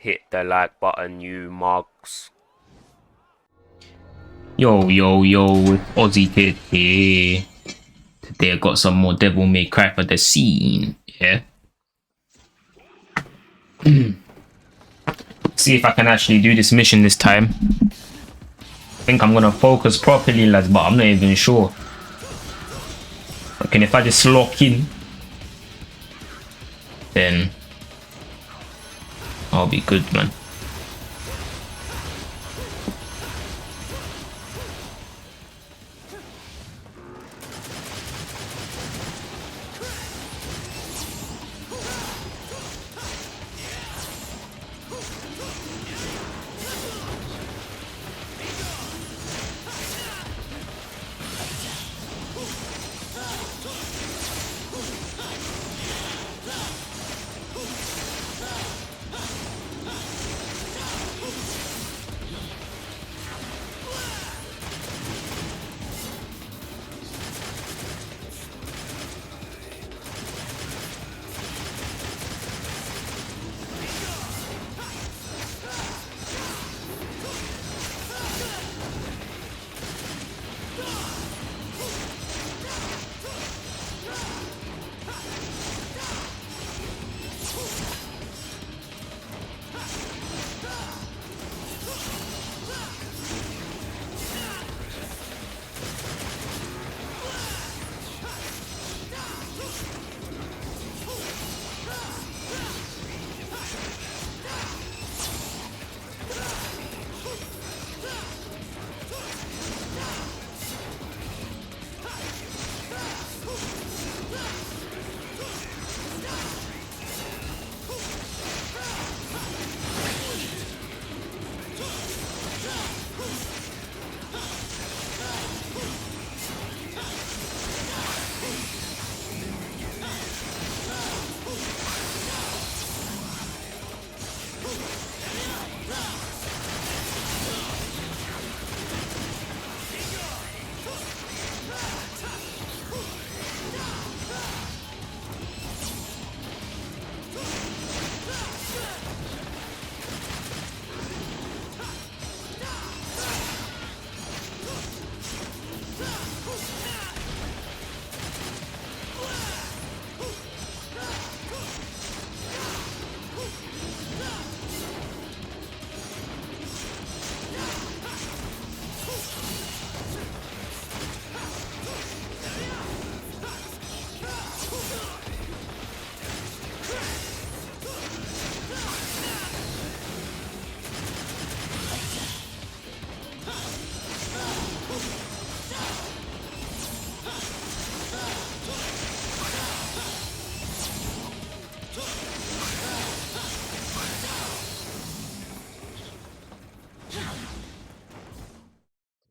hit the like button, you mugs. Yo, Ozzy Kid here. Today I got some more Devil May Cry for the scene. Yeah. See if I can actually do this mission this time. I think I'm gonna focus properly, lads, but I'm not even sure. Okay, if I just lock in, then I'll be good, man.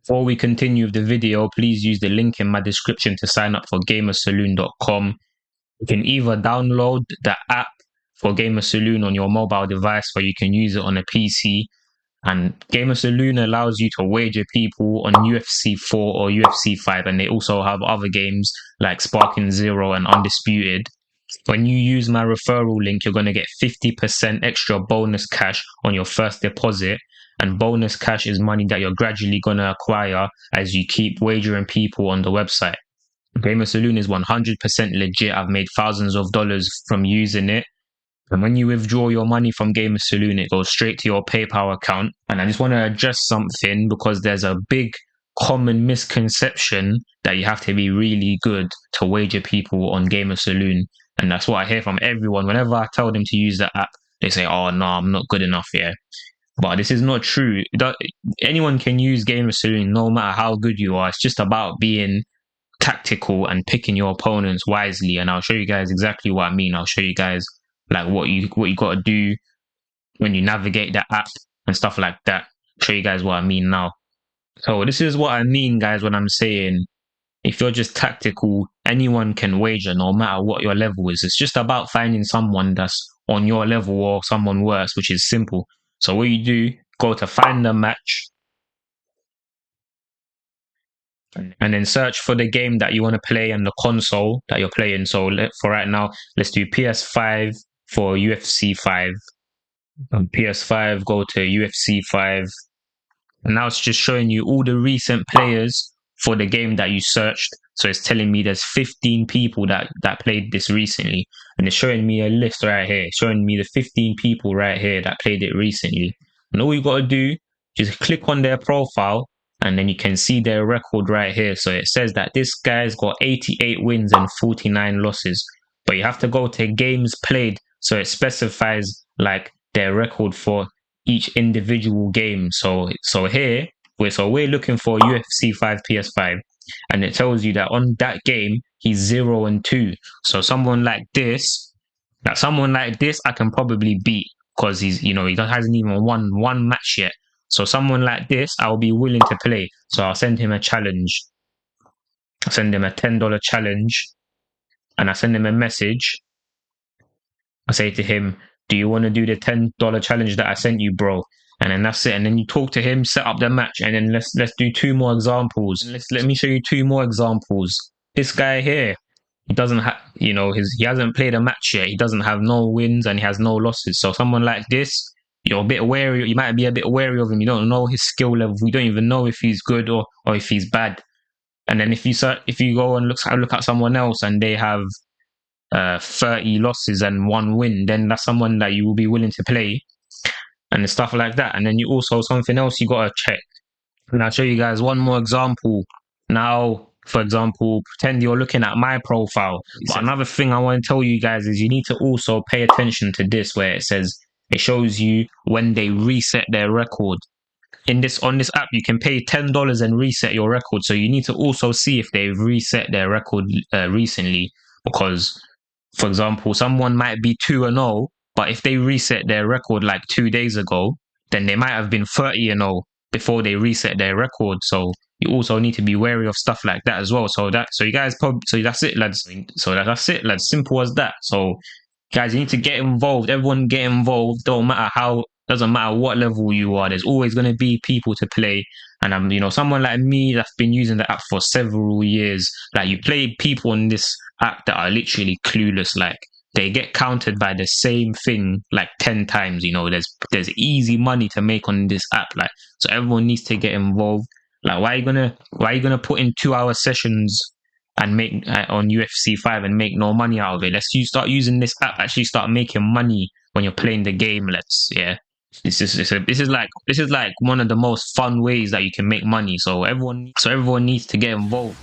Before we continue with the video, please use the link in my description to sign up for GamerSaloon.com. You can either download the app for GamerSaloon on your mobile device, or you can use it on a PC. And GamerSaloon allows you to wager people on UFC 4 or UFC 5, and they also have other games like Sparking Zero and Undisputed. When you use my referral link, you're going to get 50% extra bonus cash on your first deposit. And bonus cash is money that you're gradually going to acquire as you keep wagering people on the website. GamerSaloon is 100% legit. I've made thousands of dollars from using it. And when you withdraw your money from GamerSaloon, it goes straight to your PayPal account. And I just want to address something, because there's a big common misconception that you have to be really good to wager people on GamerSaloon. And that's what I hear from everyone. Whenever I tell them to use the app, they say, oh, no, I'm not good enough here. But this is not true. Anyone can use GamerSaloon no matter how good you are. It's just about being tactical and picking your opponents wisely. And I'll show you guys exactly what I mean. I'll show you guys like what you got to do when you navigate the app and stuff like that. I'll show you guys what I mean now. So this is what I mean, guys, when I'm saying if you're just tactical, anyone can wager no matter what your level is. It's just about finding someone that's on your level or someone worse, which is simple. So what you do, go to find the match, and then search for the game that you want to play and the console that you're playing. So for right now, let's do PS5 for UFC 5. On PS5, go to UFC 5. And now it's just showing you all the recent players for the game that you searched. So it's telling me there's 15 people that played this recently. And it's showing me a list right here, showing me the 15 people right here that played it recently. And all you got to do, just click on their profile and then you can see their record right here. So it says that this guy's got 88 wins and 49 losses. But you have to go to games played. So it specifies like their record for each individual game. So here we're looking for UFC 5 PS5, and it tells you that on that game he's 0-2. So someone like this, I can probably beat because he hasn't even won one match yet. So someone like this, I'll be willing to play. So I'll send him a challenge. I send him a $10 challenge, and I send him a message. I say to him, do you want to do the $10 challenge that I sent you, bro? And then that's it. And then you talk to him, set up the match, and then let's do two more examples. Let me show you two more examples. This guy here, he doesn't have, he hasn't played a match yet. He doesn't have no wins and he has no losses. So someone like this, you're a bit wary. You might be a bit wary of him. You don't know his skill level. You don't even know if he's good or if he's bad. And then if you go and look at someone else and they have 30 losses and 1 win, then that's someone that you will be willing to play and stuff like that. And then you also, something else you got to check. And I'll show you guys one more example. Now, for example, pretend you're looking at my profile. But another thing I want to tell you guys is you need to also pay attention to this, where it shows you when they reset their record. On this app, you can pay $10 and reset your record. So you need to also see if they've reset their record recently, because, for example, someone might be 2-0, but if they reset their record like 2 days ago, then they might have been 30-0 before they reset their record. So you also need to be wary of stuff like that as well. So that's it, lads. So that's it, lads. Simple as that. So guys, you need to get involved. Everyone get involved. Doesn't matter what level you are. There's always going to be people to play. And I'm, someone like me that's been using the app for several years. Like, you play people on this app that are literally clueless. Like, they get countered by the same thing like 10 times. There's easy money to make on this app. Like, so everyone needs to get involved. Like, why are you gonna put in 2-hour sessions and make on UFC 5 and make no money out of it? Start using this app. Actually, start making money when you're playing the game. This is like one of the most fun ways that you can make money. So everyone needs to get involved.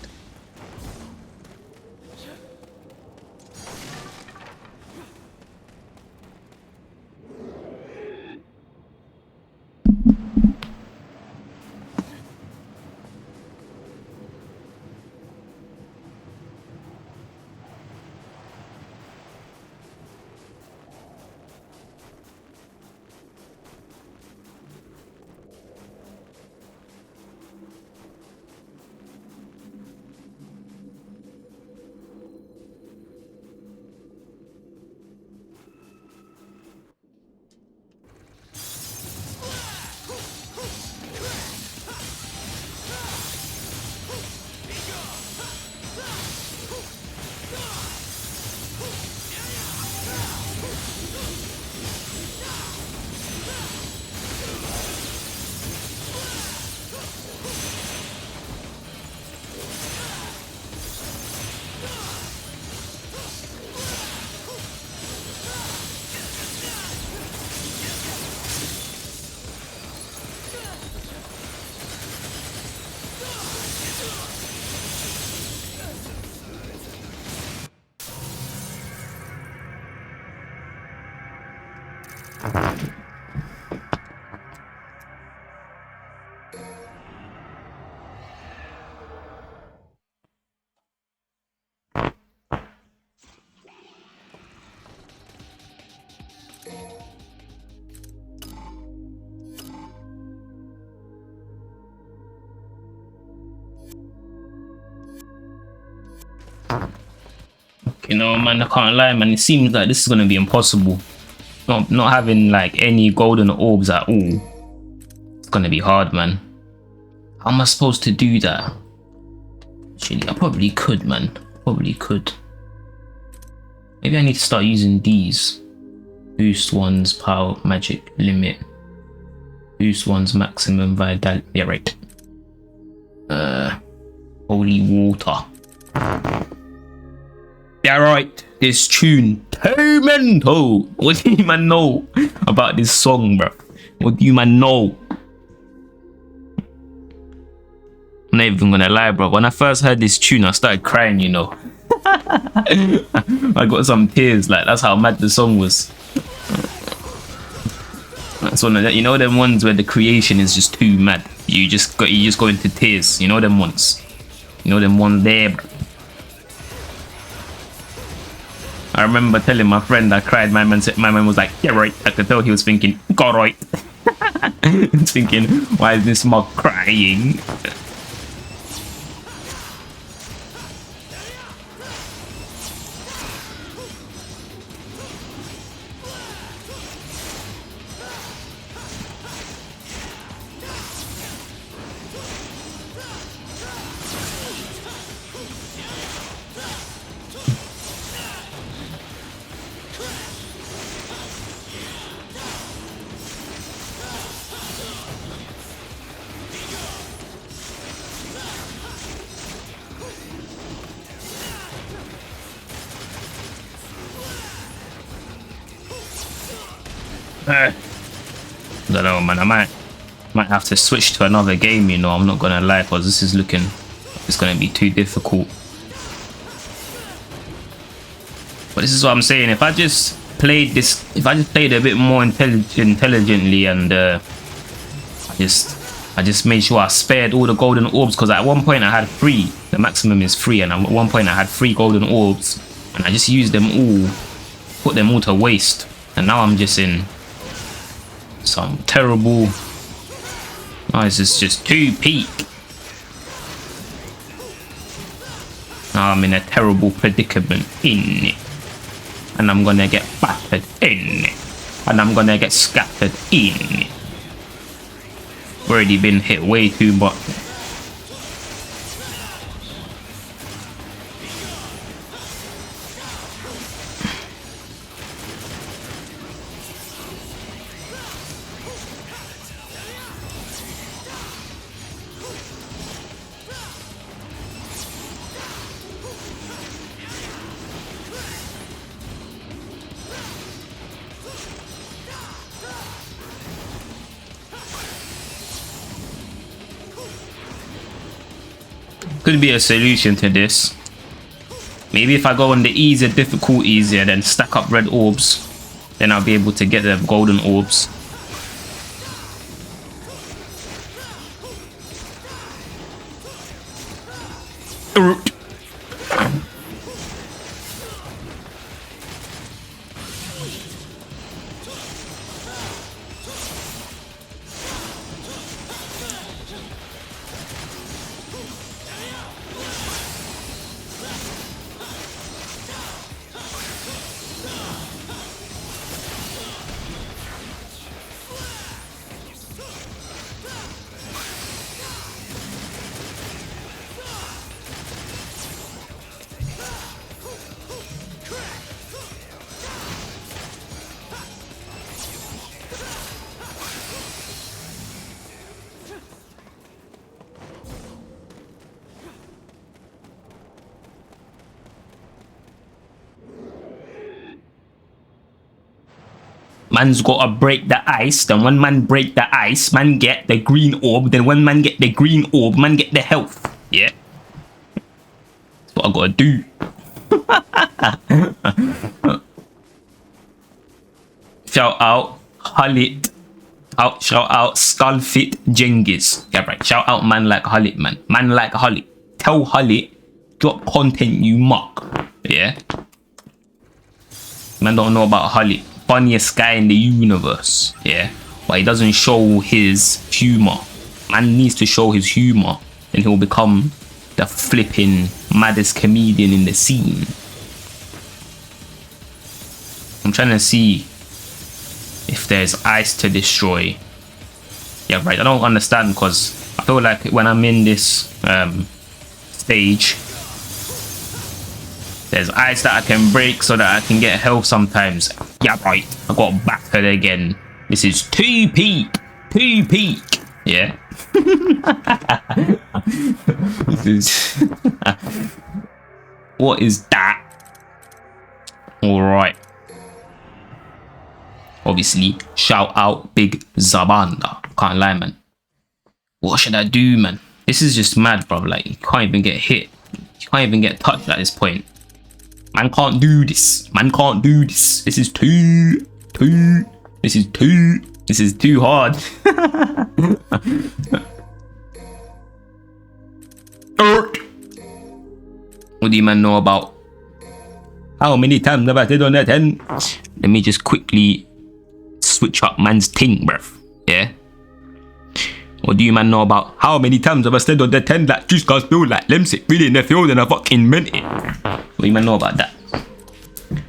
Man, I can't lie, man. It seems like this is gonna be impossible. Not having like any golden orbs at all. It's gonna be hard, man. How am I supposed to do that? Actually, I probably could, man. Probably could. Maybe I need to start using these. Boost one's power magic limit. Boost one's maximum vitality. Yeah, right. Holy water. Yeah, right. This tune. Hey, mental. What do you man know about this song, bro? What do you man know? I'm not even gonna lie, bro. When I first heard this tune, I started crying, you know. I got some tears. Like, that's how mad the song was. That's one of that, you know, them ones where the creation is just too mad. You just go into tears. You know them ones. You know them ones there, bro. I remember telling my friend I cried. My man was like, yeah, right. I could tell he was thinking, God, right. He's thinking, why is this mug crying? I don't know, man. I might have to switch to another game, you know. I'm not gonna lie, because this is looking, it's gonna be too difficult. But this is what I'm saying. If I just played this, if I just played a bit more intelligently, and I just made sure I spared all the golden orbs, because at one point I had 3. The maximum is 3, and at one point I had 3 golden orbs, and I just used them all, put them all to waste, and now I'm just in some terrible. Oh, this is just too peak. Now I'm in a terrible predicament in it, and I'm gonna get battered in it, and I'm gonna get scattered in it. Already been hit way too much. Could be a solution to this. Maybe if I go on the easier difficulties and then stack up red orbs, then I'll be able to get the golden orbs. Man's gotta break the ice. Then when man break the ice, man get the green orb. Then when man get the green orb, man get the health. Yeah. That's what I gotta do. Shout out Halit. Shout out Skullfit Jengis. Yeah, right. Shout out man like Halit, man. Man like Halit. Tell Halit, drop content, you muck. Yeah. Man don't know about Halit. Funniest guy in the universe, yeah, but he doesn't show his humor. Man needs to show his humor, and he'll become the flipping maddest comedian in the scene. I'm trying to see if there's ice to destroy. Yeah, right. I don't understand, because I feel like when I'm in this stage, There's ice that I can break so that I can get health sometimes. Yeah, right. I got battered again. This is two peak. Yeah. This is... What is that? Alright. Obviously, shout out Big Zabanda. Can't lie, man. What should I do, man? This is just mad, bro. Like, you can't even get hit. You can't even get touched at this point. Man can't do this. Man can't do this. This is too. This is too hard. What do you man know about? How many times have I said on that 10? Let me just quickly switch up man's ting, bruv. Yeah. What do you man know about? How many times have I said on the 10 that just can't feel like Lemsick really in the field and I fucking meant it? What do you man know about that?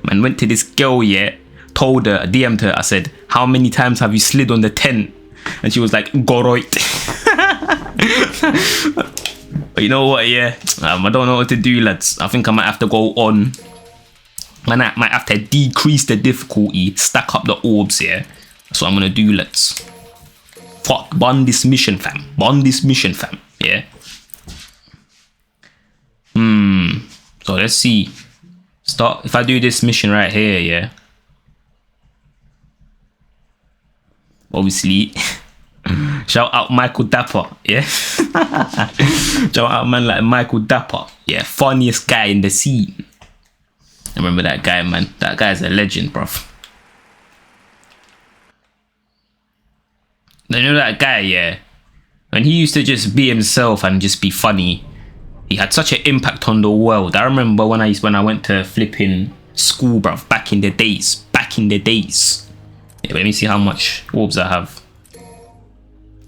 Man went to this girl, yeah, told her, DM'd her, I said, how many times have you slid on the 10? And she was like, Goroit. But you know what, yeah, I don't know what to do, lads. I think I might have to go on. Man, I might have to decrease the difficulty, stack up the orbs, yeah. That's what I'm gonna do, lads. Fuck, bond this mission, fam. Yeah. So let's see. Start if I do this mission right here, yeah. Obviously, shout out Michael Dapper, yeah. Shout out man like Michael Dapper, yeah. Funniest guy in the scene. I remember that guy, man. That guy's a legend, bruv. You know that guy, yeah? When he used to just be himself and just be funny, he had such an impact on the world. I remember when I went to flipping school, bruv, back in the days. Yeah, let me see how much orbs I have.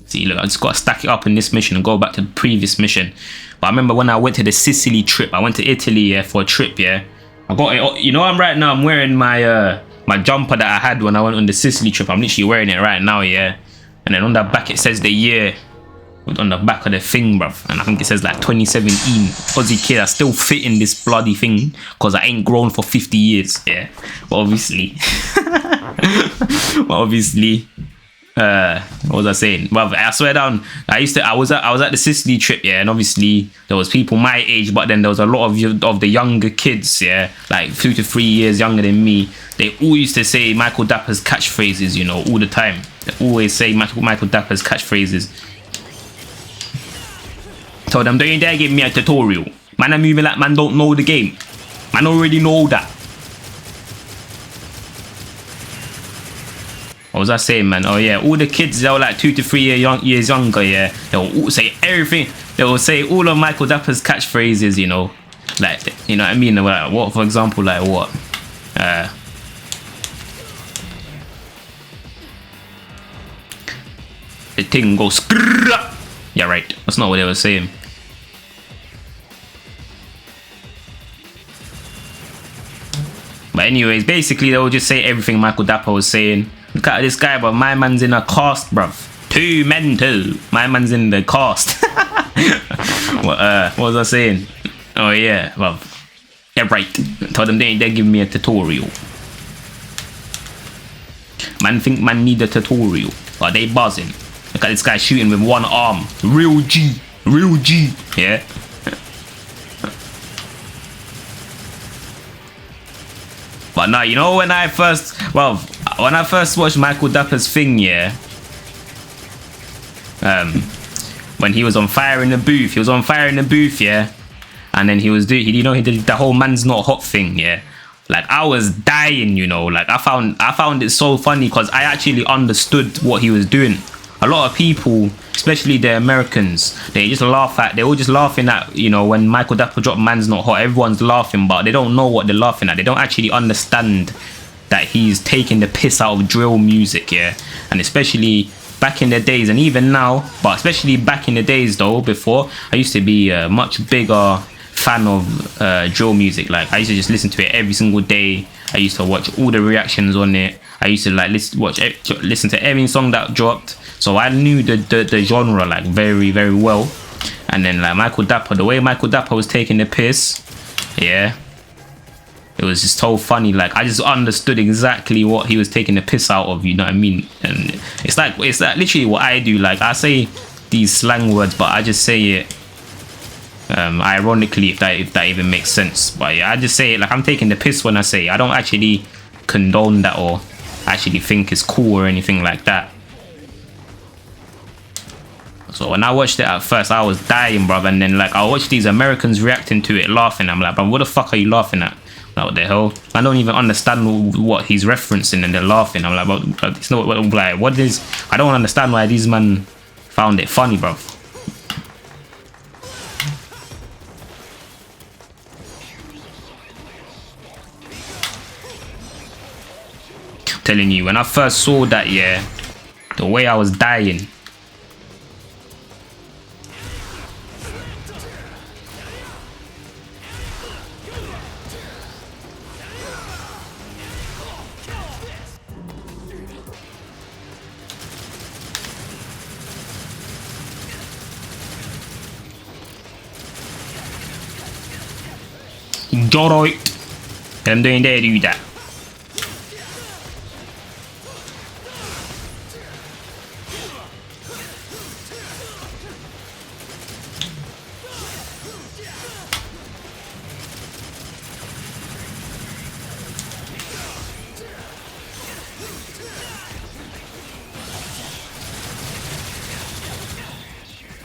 See, look, I just got to stack it up in this mission and go back to the previous mission. But I remember when I went to the Sicily trip, I went to Italy, yeah, for a trip, yeah. I got it, you know, I'm wearing my my jumper that I had when I went on the Sicily trip. I'm literally wearing it right now, yeah. And then on the back it says the year on the back of the thing, bruv. And I think it says like 2017. Ozzy kid, I still fit in this bloody thing because I ain't grown for 50 years, yeah. But obviously, what was I saying? Well, I swear down, I was at the Sicily trip, yeah, and obviously there was people my age, but then there was a lot of the younger kids, yeah, like 2 to 3 years younger than me. They all used to say Michael Dapper's catchphrases, you know, all the time. They always say Michael Dapper's catchphrases. Told them, don't you dare give me a tutorial. Man, I'm moving like man don't know the game. Man already know that. What was I saying, man? Oh yeah, all the kids, they were like 2 to 3 years younger, yeah. They will all say everything. They will say all of Michael Dapper's catchphrases, you know. Like, you know what I mean? Like, what, for example, like what? The thing goes. Yeah, right. That's not what they were saying. But anyways, basically they will just say everything Michael Dapper was saying. Look at this guy, but my man's in a cast, bruv. Too mental. My man's in the cast. What was I saying? Oh yeah, bruv. Yeah, right. Told them they give me a tutorial. Man think man need a tutorial. Are they buzzing? Look at this guy shooting with one arm. Real G. Yeah. But now, you know, when I first watched Michael Dapper's thing, yeah. When he was on fire in the booth, yeah. And then he did the whole man's not hot thing, yeah. Like, I was dying, you know. Like, I found it so funny because I actually understood what he was doing. A lot of people, especially the Americans, they were just laughing at, you know, when Michael Dapper dropped man's not hot. Everyone's laughing, but they don't know what they're laughing at. They don't actually understand that he's taking the piss out of drill music, yeah. And especially back in the days, and even now, but especially back in the days though, before, I used to be a much bigger fan of drill music. Like, I used to just listen to it every single day. I used to watch all the reactions on it. I used to like listen to every song that dropped. So I knew the genre like very, very well. And then like Michael Dapper, the way Michael Dapper was taking the piss, yeah, it was just so funny. Like, I just understood exactly what he was taking the piss out of, you know what I mean? And it's like literally what I do. Like, I say these slang words, but I just say it ironically, if that even makes sense. But yeah, I just say it like I'm taking the piss when I say it. I don't actually condone that or actually think it's cool or anything like that. So when I watched it at first, I was dying, bruv. And then like I watched these Americans reacting to it, laughing. I'm like, bro, what the fuck are you laughing at? Like, what the hell? I don't even understand what he's referencing, and they're laughing. I'm like, bro, it's not like what is. I don't understand why these men found it funny, bruv. I'm telling you, when I first saw that, yeah, the way I was dying. Alright, I'm doing there, do that.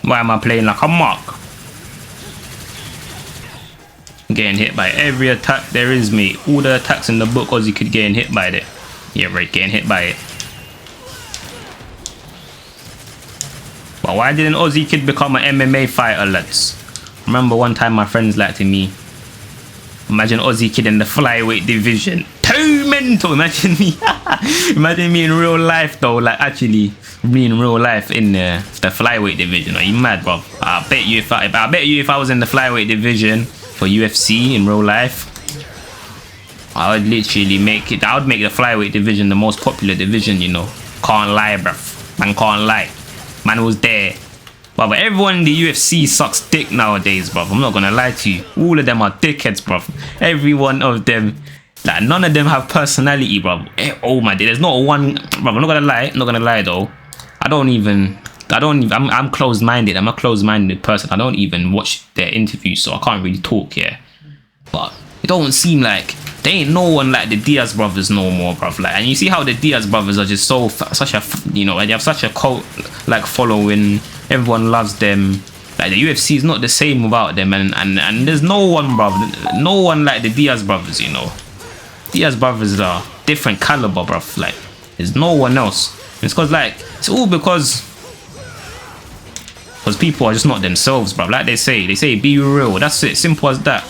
Why am I playing like a mark? Getting hit by every attack there is, mate. All the attacks in the book, Ozzy could getting hit by it. Yeah, right, getting hit by it. But why didn't Ozzy Kid become an MMA fighter, lads? Remember one time my friends like to me. Imagine Ozzy Kid in the flyweight division. Too mental. Imagine me. Imagine me in real life though. Like actually me in real life in the flyweight division. Are you mad, bro? I bet you if I was in the flyweight division for UFC in real life, I would literally make it. I would make the flyweight division the most popular division, you know. Can't lie, bruv. Man can't lie. Man was there. But everyone in the UFC sucks dick nowadays, bruv. I'm not gonna lie to you. All of them are dickheads, bruv. Every one of them. Like, none of them have personality, bruv. Oh my day. There's not one, bruv. I'm not gonna lie. I'm not gonna lie though. I'm closed-minded. I'm a closed-minded person. I don't even watch their interviews, so I can't really talk here. But it don't seem like there ain't no one like the Diaz brothers no more, bruv. Like, and you see how the Diaz brothers are just such a, you know, they have such a cult like following. Everyone loves them. Like the UFC is not the same without them, and there's no one, bruv. No one like the Diaz brothers, you know. Diaz brothers are different caliber, bruv. Like, there's no one else. It's cause like it's all because people are just not themselves, bruv. Like they say be real. That's it. Simple as that.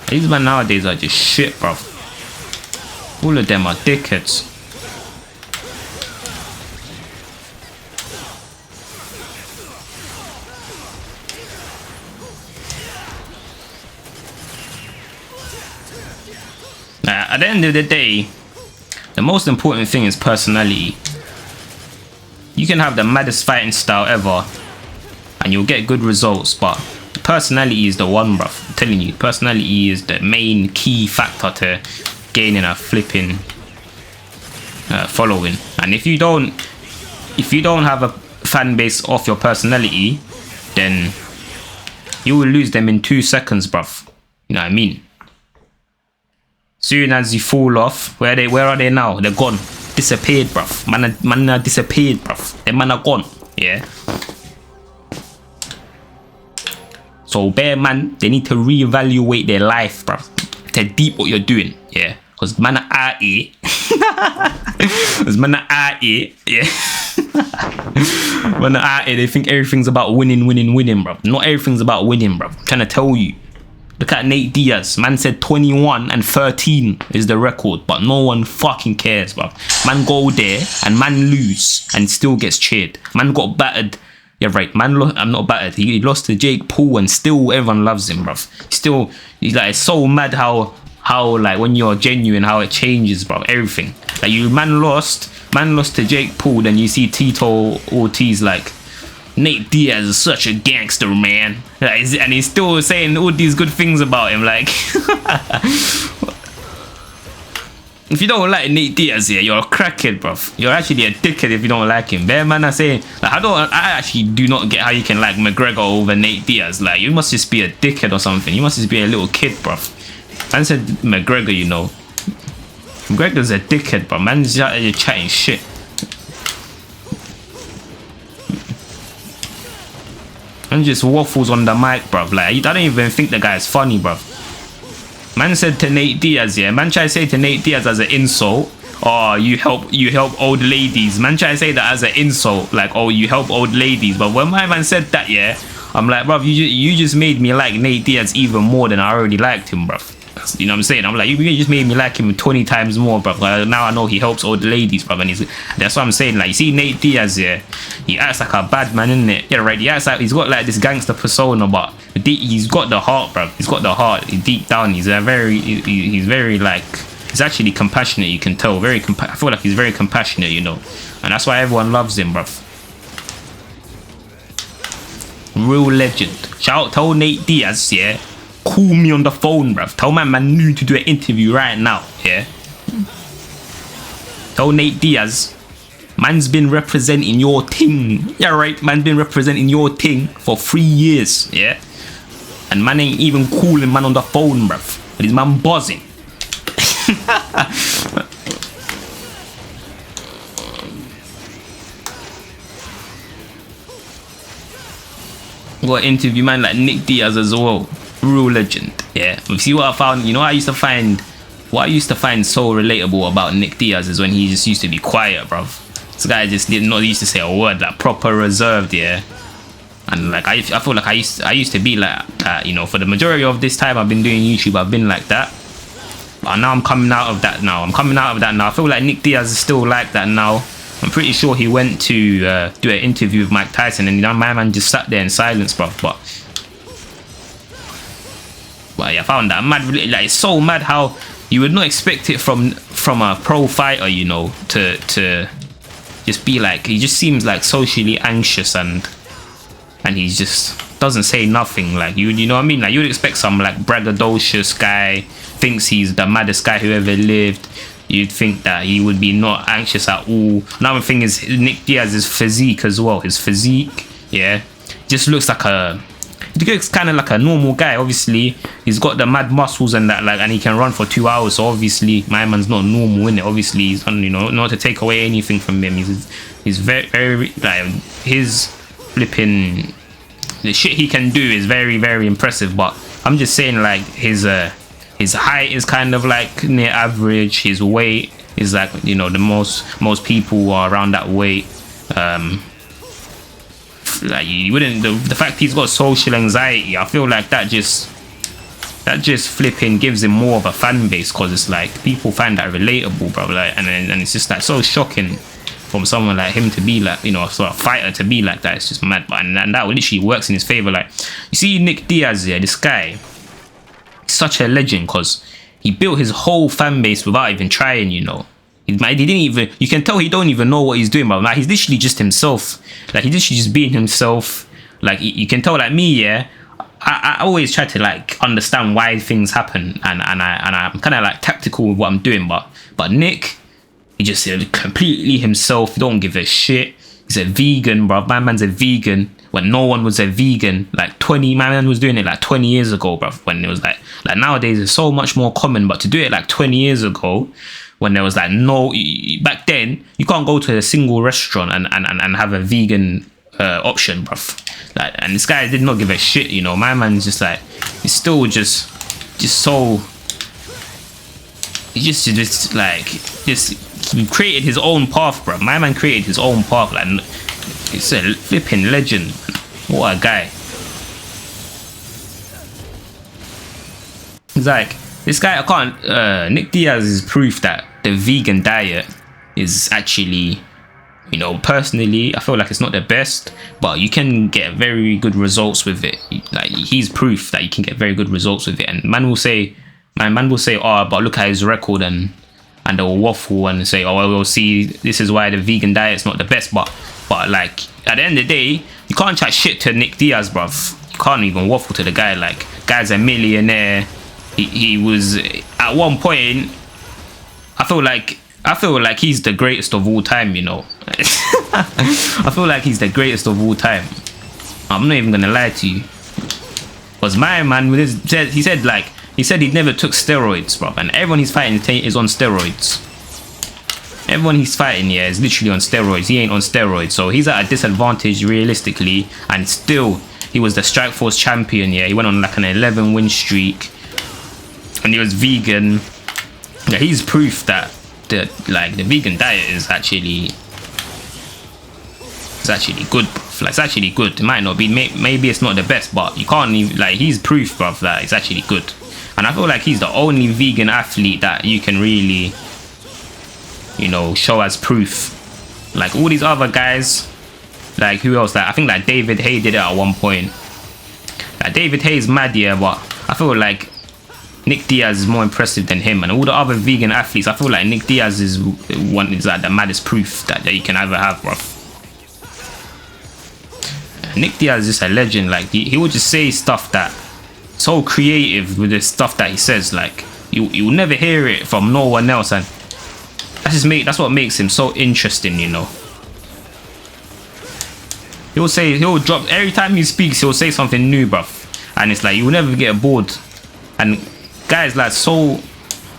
These men nowadays are just shit, bruv. All of them are dickheads. At the end of the day, the most important thing is personality. You can have the maddest fighting style ever and you'll get good results, but personality is the one, bruv. I'm telling you, personality is the main key factor to gaining a flipping following. And if you don't have a fan base off your personality, then you will lose them in 2 seconds, bruv. You know what I mean? Soon as you fall off, where are they now? They're gone. Disappeared, bruv. Man are disappeared, bruv. Them man are gone. Yeah. So bear man, they need to reevaluate their life, bruv. To deep what you're doing. Yeah. Because man are out here. Because man are out here. Yeah. Man are out here, they think everything's about winning, bruv. Not everything's about winning, bruv. I'm trying to tell you. Look at Nate Diaz. Man said 21 and 13 is the record, but no one fucking cares, bruv. Man go there and man lose and still gets cheered. Man got battered. Yeah, right. Man, I'm not battered. He lost to Jake Paul and still everyone loves him, bruv. Still, he's like, it's so mad how like when you're genuine, how it changes, bruv. Everything. Like man lost to Jake Paul, then you see Tito Ortiz like Nate Diaz is such a gangster, man. Like, and he's still saying all these good things about him. Like, if you don't like Nate Diaz, yeah, you're a crackhead, bruv. You're actually a dickhead if you don't like him. Bear man, I say, like, I actually do not get how you can like McGregor over Nate Diaz. Like, you must just be a dickhead or something. You must just be a little kid, bruv. Man said McGregor, you know. McGregor's a dickhead, bruv. Man's just out here chatting shit. And just waffles on the mic, bruv. Like, I don't even think the guy's funny, bruv. Man said to Nate Diaz, yeah. Man tried to say to Nate Diaz as an insult, oh, you help old ladies. Man tried to say that as an insult, like, oh, you help old ladies. But when my man said that, yeah, I'm like, bruv, you just made me like Nate Diaz even more than I already liked him, bruv. You know what I'm saying? I'm like, you just made me like him 20 times more, bruv. Now I know he helps old ladies, bruv. And that's what I'm saying. Like, you see Nate Diaz, yeah, he acts like a bad man, innit? Yeah, right. He acts like he's got like this gangster persona, but he's got the heart, bruv. He's got the heart. Deep down, he's very like, he's actually compassionate. You can tell. I feel like he's very compassionate, you know, and that's why everyone loves him, bruv. Real legend. Shout out to Nate Diaz, yeah. Call me on the phone, bruv. Tell my man new to do an interview right now, yeah. Tell Nate Diaz, man's been representing your thing. Yeah, right. Man's been representing your thing for 3 years, yeah. And man ain't even calling man on the phone, bruv. But his man buzzing. Got interview man like Nick Diaz as well. Real legend, yeah. You see what I found? You know, what I used to find so relatable about Nick Diaz is when he just used to be quiet, bruv. This guy just did not used to say a word, like proper reserved, yeah. And like I feel like I used to be like that, you know. For the majority of this time I've been doing YouTube, I've been like that. But now I'm coming out of that now. I feel like Nick Diaz is still like that now. I'm pretty sure he went to do an interview with Mike Tyson, and you know, my man just sat there in silence, bruv. But yeah, I found that mad. Like, it's so mad how you would not expect it from a pro fighter, you know, to just be like, he just seems like socially anxious and he just doesn't say nothing. Like, you know what I mean? Like, you would expect some like braggadocious guy, thinks he's the maddest guy who ever lived. You'd think that he would be not anxious at all. Another thing is Nick Diaz's physique as well. His physique, yeah, just looks like he looks kind of like a normal guy. Obviously, he's got the mad muscles and that, like, and he can run for 2 hours. So obviously, my man's not normal, innit? Obviously, he's, you know, not to take away anything from him. He's very like, his flipping, the shit he can do is very, very impressive. But I'm just saying, like, his height is kind of like near average. His weight is like, you know, the most people are around that weight. Like, you wouldn't, the fact he's got social anxiety, I feel like that just flipping gives him more of a fan base, because it's like people find that relatable, bro. Like, and it's just like so shocking from someone like him to be like, you know, sort of fighter to be like that. It's just mad. But and that literally works in his favor. Like, you see Nick Diaz, yeah, this guy, such a legend, because he built his whole fan base without even trying, you know. He didn't even, you can tell he don't even know what he's doing, but like, he's literally just himself. Like, he's literally just being himself. Like, you can tell, like, me, yeah, I always try to like understand why things happen, and I'm kind of like tactical with what I'm doing, but Nick, he just completely himself. He don't give a shit. He's a vegan, bro. My man's a vegan when no one was a vegan. Like, my man was doing it like 20 years ago, bro. When it was like nowadays it's so much more common, but to do it like 20 years ago, when there was like no, back then you can't go to a single restaurant and have a vegan option, bruv. Like, and this guy did not give a shit, you know. My man's just like, he's still just so, he he created his own path, bruv. My man created his own path. Like, it's a flipping legend. What a guy. It's like, this guy, I can't, Nick Diaz is proof that the vegan diet is actually, you know, personally, I feel like it's not the best, but you can get very good results with it. Like, he's proof that you can get very good results with it. And man will say, oh, but look at his record, and they'll waffle and say, oh, well, we'll see, this is why the vegan diet's not the best. But But like at the end of the day, you can't chat shit to Nick Diaz, bruv. You can't even waffle to the guy. Like, guy's a millionaire. He was at one point. I feel like he's the greatest of all time. You know, I feel like he's the greatest of all time. I'm not even gonna lie to you. Cause my man with his, he said he never took steroids, bro. And everyone he's fighting is on steroids. Everyone he's fighting, yeah, is literally on steroids. He ain't on steroids, so he's at a disadvantage realistically. And still, he was the Strikeforce champion. Yeah, he went on like an 11-win streak, and he was vegan. Yeah, he's proof that the vegan diet is actually good. Like, it's actually good. It might not be, maybe it's not the best, but you can't even, like, he's proof, bruv, that it's actually good. And I feel like he's the only vegan athlete that you can really, you know, show as proof. Like all these other guys, like who else? Like I think like David Hay did it at one point. Like David Hay's mad, yeah, but I feel like Nick Diaz is more impressive than him. And all the other vegan athletes, I feel like Nick Diaz is like the maddest proof that you can ever have, bro. Nick Diaz is just a legend. Like he would just say stuff that so creative with the stuff that he says. Like you'll never hear it from no one else, and that's what makes him so interesting, you know. He'll drop every time he speaks. He'll say something new, bruv, and it's like you'll never get bored. And guys like so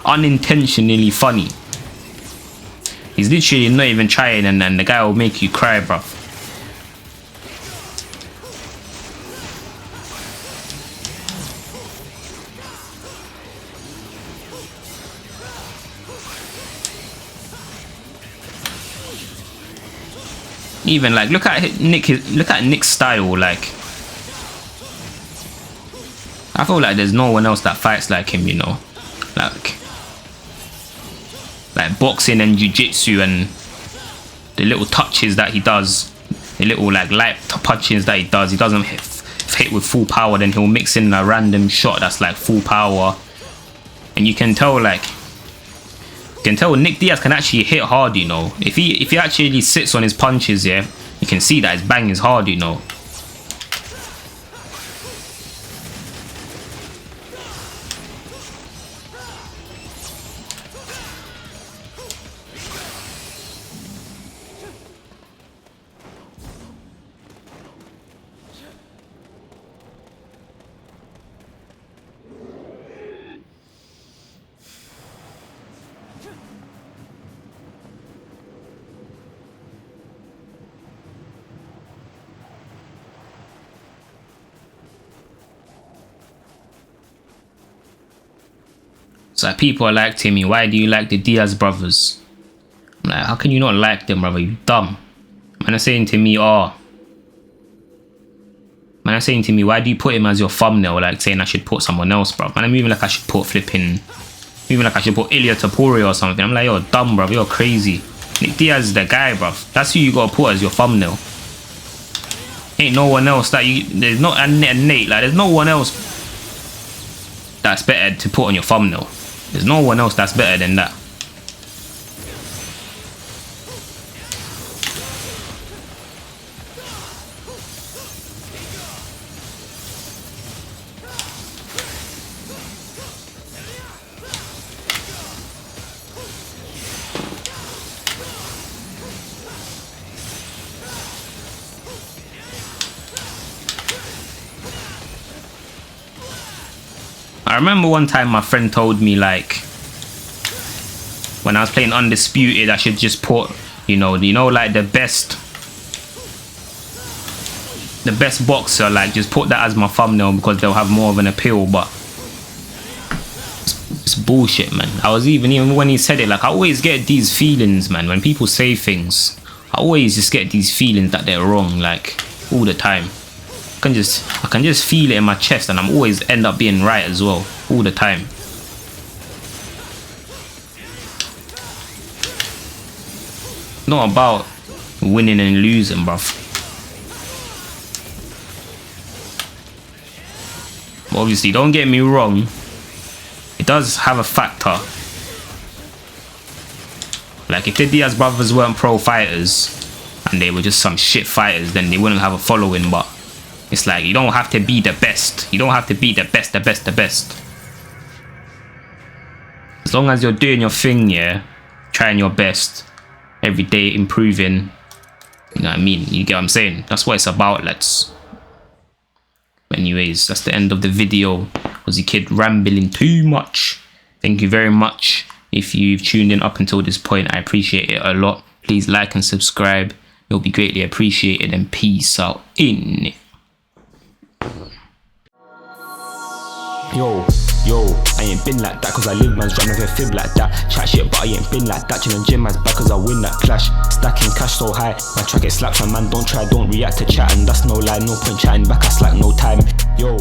unintentionally funny. He's literally not even trying, and then the guy will make you cry, bruv. Even like look at Nick's style. Like I feel like there's no one else that fights like him, you know. Like boxing and jiu-jitsu and the little touches that he does, the little like light punches that he doesn't hit with full power, then he'll mix in a random shot that's like full power. And you can tell Nick Diaz can actually hit hard, you know. If he actually sits on his punches, yeah, you can see that his bang is hard, you know. So like, people are like, Timmy, why do you like the Diaz brothers? I'm like, how can you not like them, brother? You dumb. Man are saying to me, why do you put him as your thumbnail? Like saying I should put someone else, bro. Man, I'm even like I should put Ilya Taporia or something. I'm like, you're dumb, bro. You're crazy. Nick Diaz is the guy, bro. That's who you gotta put as your thumbnail. Ain't no one else that there's not a Nate. Like there's no one else that's better to put on your thumbnail. There's no one else that's better than that. I remember one time my friend told me, like, when I was playing Undisputed, I should just put, you know, like the best boxer, like just put that as my thumbnail because they'll have more of an appeal. But it's bullshit, man. I was even when he said it, like, I always get these feelings, man, when people say things. I always just get these feelings that they're wrong, like, all the time. I can just feel it in my chest, and I'm always end up being right as well, all the time. Not about winning and losing, bruv. Obviously, don't get me wrong, it does have a factor. Like if the Diaz brothers weren't pro fighters and they were just some shit fighters, then they wouldn't have a following. But it's like, you don't have to be the best. You don't have to be the best. As long as you're doing your thing, yeah, trying your best, every day improving, you know what I mean? You get what I'm saying? That's what it's about, lads. Anyways, that's the end of the video. Was the kid rambling too much? Thank you very much. If you've tuned in up until this point, I appreciate it a lot. Please like and subscribe. It'll be greatly appreciated, and peace out in. Yo, I ain't been like that cause I live man's drop, never fib like that. Chat shit but I ain't been like that. Chillin' gym man's back cause I win that clash. Stacking cash so high, my track get slapped. My man don't react to chat, and that's no lie. No point chatting back, I slack no time. Yo.